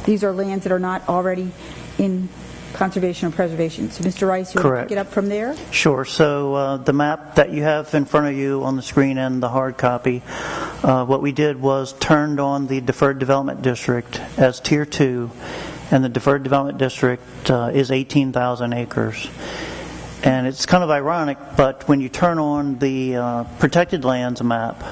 these are lands that are not already in conservation or preservation. So, Mr. Rice, you want to pick it up from there? Sure. So the map that you have in front of you on the screen and the hard copy, what we did was turned on the Deferred Development District as Tier 2, and the Deferred Development District is 18,000 acres. And it's kind of ironic, but when you turn on the Protected Lands map,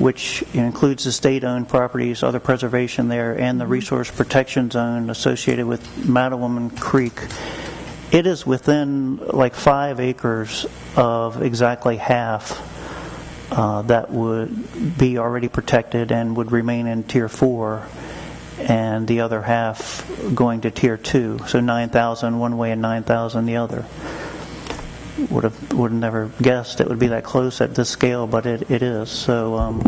which includes the state-owned properties, other preservation there, and the resource protection zone associated with Mattawoman Creek, it is within like 5 acres of exactly half that would be already protected and would remain in Tier 4, and the other half going to Tier 2. So 9,000 one way and 9,000 the other. Would have never guessed it would be that close at this scale, but it is. So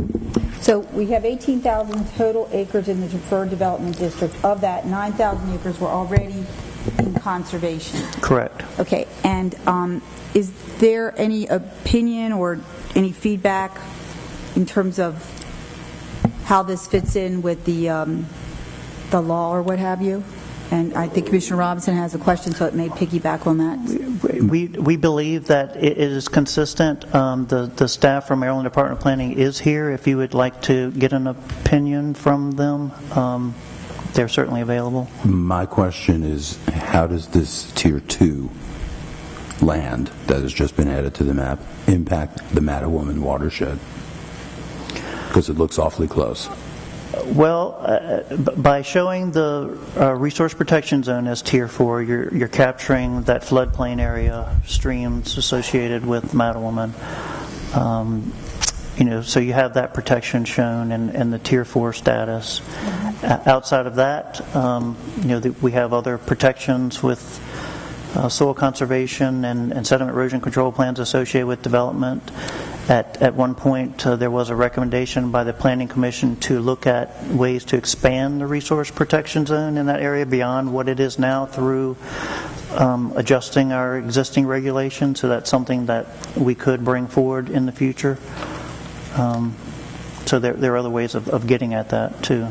we have 18,000 total acres in the Deferred Development District. Of that, 9,000 acres were already in conservation. Correct. Okay, and is there any opinion or any feedback in terms of how this fits in with the law or what have you? And I think Commissioner Robinson has a question, so it may piggyback on that. We believe that it is consistent. The staff from Maryland Department of Planning is here. If you would like to get an opinion from them, they're certainly available. My question is, how does this Tier 2 land that has just been added to the map impact the Mattawoman watershed? Because it looks awfully close. Well, by showing the resource protection zone as Tier 4, you're capturing that floodplain area, streams associated with Mattawoman. So you have that protection shown and the Tier 4 status. Outside of that, we have other protections with soil conservation and sediment erosion control plans associated with development. At one point, there was a recommendation by the Planning Commission to look at ways to expand the resource protection zone in that area beyond what it is now through adjusting our existing regulations. So that's something that we could bring forward in the future. So there are other ways of getting at that too.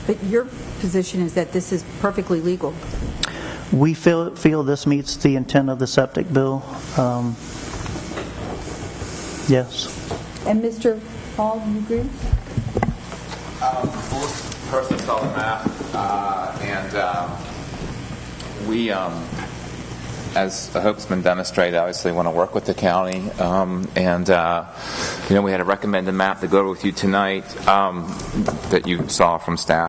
But your position is that this is perfectly legal. We feel this meets the intent of the septic bill. Yes. And Mr. Hall, do you agree? Personally saw the map, and we, as the Hope's been demonstrated, obviously want to work with the county, we had a recommended map to go with you tonight that you saw from staff.